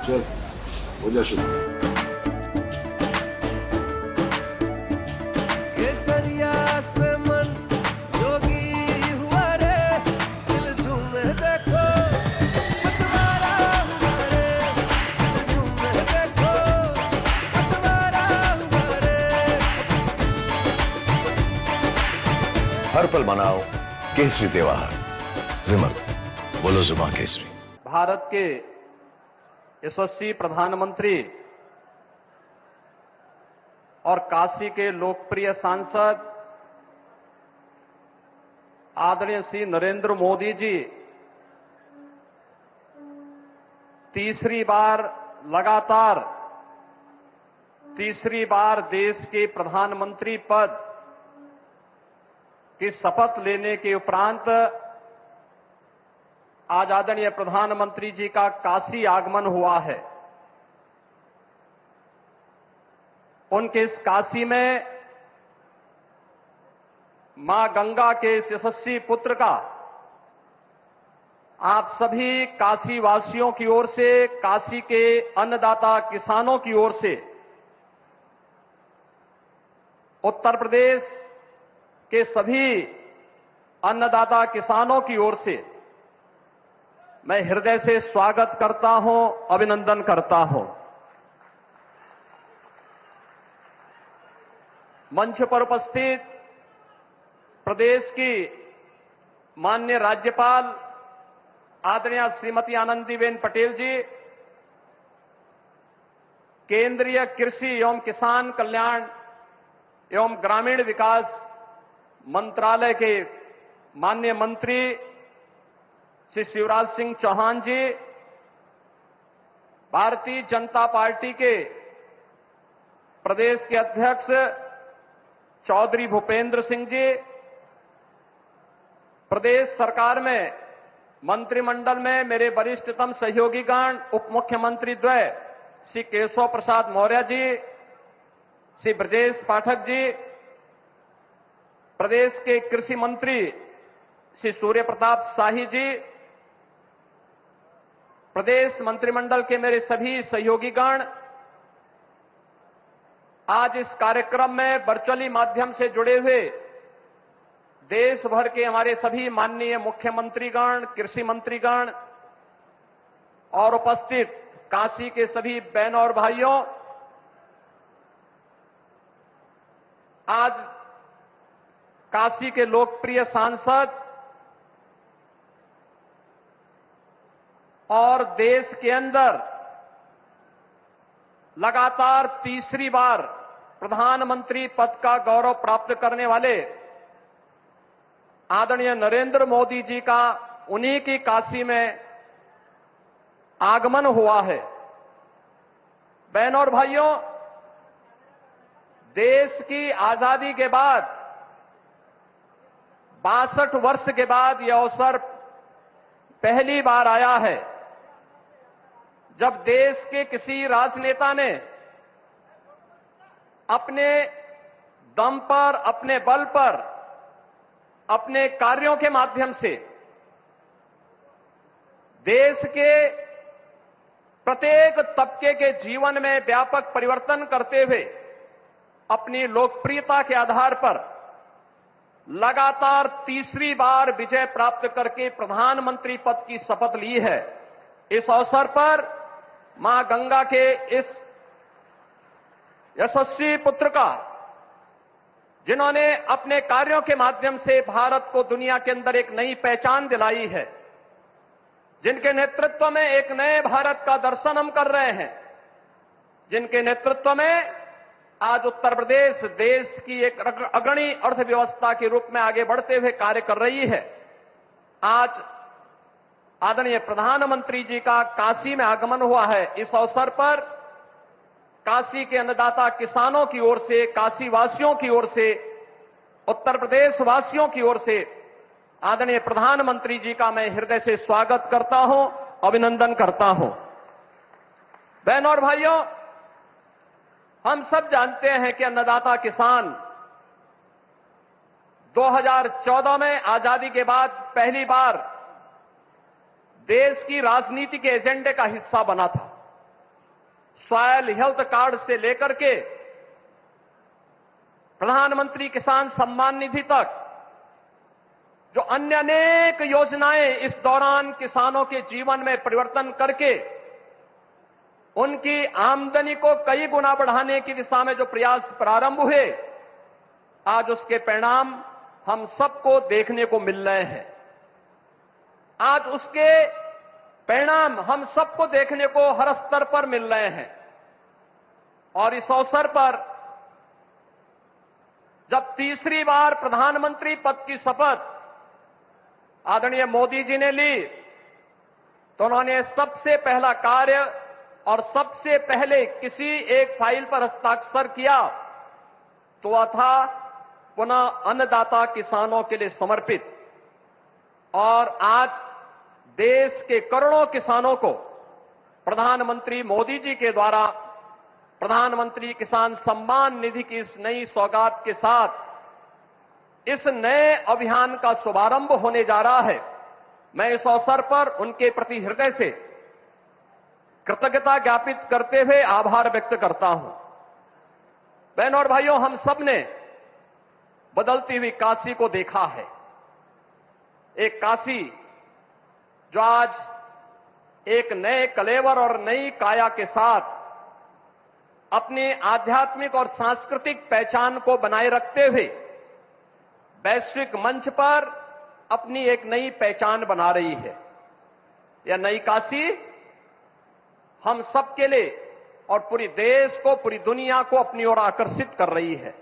चल हो जा शुरू। केसरिया से मन जोगी हुआ रे, दिल झूमे देखो पतवारा हुआ रे, दिल झूमे देखो पतवारा हुआ रे। हर पल मनाओ केसरी त्योहार। विमल, बोलो जुबान केसरी। भारत के यशस्वी प्रधानमंत्री और काशी के लोकप्रिय सांसद आदरणीय श्री नरेंद्र मोदी जी तीसरी बार लगातार देश के प्रधानमंत्री पद की शपथ लेने के उपरांत आज आदरणीय प्रधानमंत्री जी का काशी आगमन हुआ है। उनके इस काशी में मां गंगा के इस यशस्वी पुत्र का आप सभी काशी वासियों की ओर से, काशी के अन्नदाता किसानों की ओर से, उत्तर प्रदेश के सभी अन्नदाता किसानों की ओर से मैं हृदय से स्वागत करता हूं, अभिनंदन करता हूं। मंच पर उपस्थित प्रदेश की माननीय राज्यपाल आदरणीय श्रीमती आनंदीबेन पटेल जी, केंद्रीय कृषि एवं किसान कल्याण एवं ग्रामीण विकास मंत्रालय के माननीय मंत्री श्री शिवराज सिंह चौहान जी, भारतीय जनता पार्टी के प्रदेश के अध्यक्ष चौधरी भूपेंद्र सिंह जी, प्रदेश सरकार में मंत्रिमंडल में मेरे वरिष्ठतम सहयोगीगण उप मुख्यमंत्री द्वय श्री केशव प्रसाद मौर्य जी, श्री ब्रजेश पाठक जी, प्रदेश के कृषि मंत्री श्री सूर्य प्रताप शाही जी, प्रदेश मंत्रिमंडल के मेरे सभी सहयोगीगण, आज इस कार्यक्रम में वर्चुअली माध्यम से जुड़े हुए देश भर के हमारे सभी माननीय मुख्यमंत्रीगण, कृषि मंत्रीगण और उपस्थित काशी के सभी बहनों और भाइयों, आज काशी के लोकप्रिय सांसद और देश के अंदर लगातार तीसरी बार प्रधानमंत्री पद का गौरव प्राप्त करने वाले आदरणीय नरेंद्र मोदी जी का उन्हीं की काशी में आगमन हुआ है। बहनों और भाइयों, देश की आजादी के बाद 62 वर्ष के बाद यह अवसर पहली बार आया है जब देश के किसी राजनेता ने अपने दम पर, अपने बल पर, अपने कार्यों के माध्यम से देश के प्रत्येक तबके के जीवन में व्यापक परिवर्तन करते हुए अपनी लोकप्रियता के आधार पर लगातार तीसरी बार विजय प्राप्त करके प्रधानमंत्री पद की शपथ ली है। इस अवसर पर मां गंगा के इस यशस्वी पुत्र का, जिन्होंने अपने कार्यों के माध्यम से भारत को दुनिया के अंदर एक नई पहचान दिलाई है, जिनके नेतृत्व में एक नए भारत का दर्शन हम कर रहे हैं, जिनके नेतृत्व में आज उत्तर प्रदेश देश की एक अग्रणी अर्थव्यवस्था के रूप में आगे बढ़ते हुए कार्य कर रही है। आज आदरणीय प्रधानमंत्री जी का काशी में आगमन हुआ है। इस अवसर पर काशी के अन्नदाता किसानों की ओर से, काशी वासियों की ओर से, उत्तर प्रदेश वासियों की ओर से आदरणीय प्रधानमंत्री जी का मैं हृदय से स्वागत करता हूं, अभिनंदन करता हूं। बहनों और भाइयों, हम सब जानते हैं कि अन्नदाता किसान 2014 में आजादी के बाद पहली बार देश की राजनीति के एजेंडे का हिस्सा बना था। सॉयल हेल्थ कार्ड से लेकर के प्रधानमंत्री किसान सम्मान निधि तक जो अन्य अनेक योजनाएं इस दौरान किसानों के जीवन में परिवर्तन करके उनकी आमदनी को कई गुना बढ़ाने की दिशा में जो प्रयास प्रारंभ हुए, आज उसके परिणाम हम सबको देखने को मिल रहे हैं। आज उसके परिणाम हम सबको देखने को हर स्तर पर मिल रहे हैं। और इस अवसर पर जब तीसरी बार प्रधानमंत्री पद की शपथ आदरणीय मोदी जी ने ली, तो उन्होंने सबसे पहला कार्य और सबसे पहले किसी एक फाइल पर हस्ताक्षर किया तो वह था पुनः अन्नदाता किसानों के लिए समर्पित। और आज देश के करोड़ों किसानों को प्रधानमंत्री मोदी जी के द्वारा प्रधानमंत्री किसान सम्मान निधि की इस नई सौगात के साथ इस नए अभियान का शुभारंभ होने जा रहा है। मैं इस अवसर पर उनके प्रति हृदय से कृतज्ञता ज्ञापित करते हुए आभार व्यक्त करता हूं। बहनों और भाइयों, हम सब ने बदलती हुई काशी को देखा है। एक काशी जो आज एक नए कलेवर और नई काया के साथ अपनी आध्यात्मिक और सांस्कृतिक पहचान को बनाए रखते हुए वैश्विक मंच पर अपनी एक नई पहचान बना रही है। यह नई काशी हम सबके लिए और पूरी देश को, पूरी दुनिया को अपनी ओर आकर्षित कर रही है।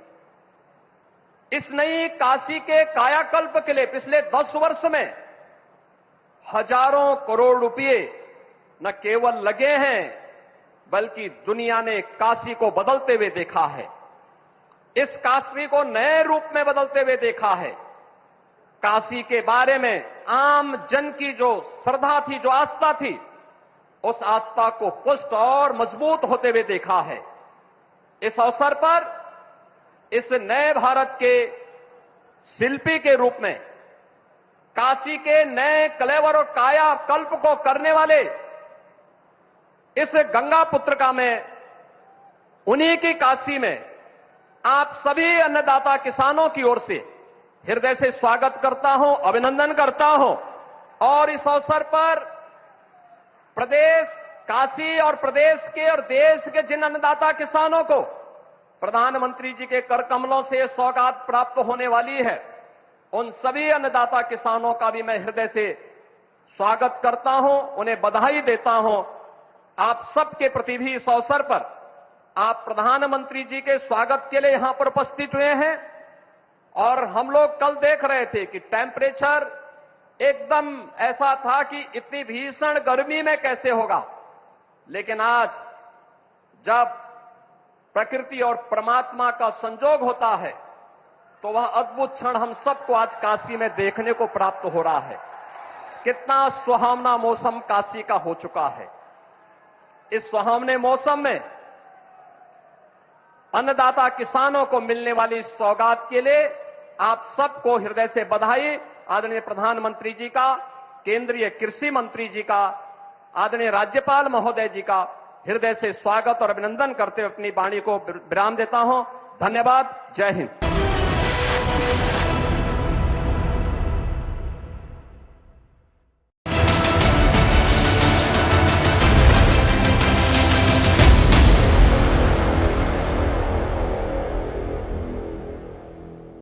इस नई काशी के कायाकल्प के लिए पिछले 10 वर्ष में हजारों करोड़ रुपए न केवल लगे हैं, बल्कि दुनिया ने काशी को बदलते हुए देखा है। इस काशी को नए रूप में बदलते हुए देखा है। काशी के बारे में आम जन की जो श्रद्धा थी, जो आस्था थी, उस आस्था को पुष्ट और मजबूत होते हुए देखा है। इस अवसर पर इस नए भारत के शिल्पी के रूप में काशी के नए कलेवर और काया कल्प को करने वाले इस गंगा पुत्रिका में, उन्हीं की काशी में आप सभी अन्नदाता किसानों की ओर से हृदय से स्वागत करता हूं, अभिनंदन करता हूं। और इस अवसर पर प्रदेश काशी और प्रदेश के और देश के जिन अन्नदाता किसानों को प्रधानमंत्री जी के कर कमलों से सौगात प्राप्त होने वाली है, उन सभी अन्नदाता किसानों का भी मैं हृदय से स्वागत करता हूं, उन्हें बधाई देता हूं। आप सबके प्रति भी इस अवसर पर आप प्रधानमंत्री जी के स्वागत के लिए यहां पर उपस्थित हुए हैं। और हम लोग कल देख रहे थे कि टेम्परेचर एकदम ऐसा था कि इतनी भीषण गर्मी में कैसे होगा, लेकिन आज जब प्रकृति और परमात्मा का संजोग होता है तो वह अद्भुत क्षण हम सबको आज काशी में देखने को प्राप्त हो रहा है। कितना सुहावना मौसम काशी का हो चुका है। इस सुहावने मौसम में अन्नदाता किसानों को मिलने वाली इस सौगात के लिए आप सबको हृदय से बधाई। आदरणीय प्रधानमंत्री जी का, केंद्रीय कृषि मंत्री जी का, आदरणीय राज्यपाल महोदय जी का हृदय से स्वागत और अभिनंदन करते हुए अपनी वाणी को विराम देता हूं। धन्यवाद। जय हिंद।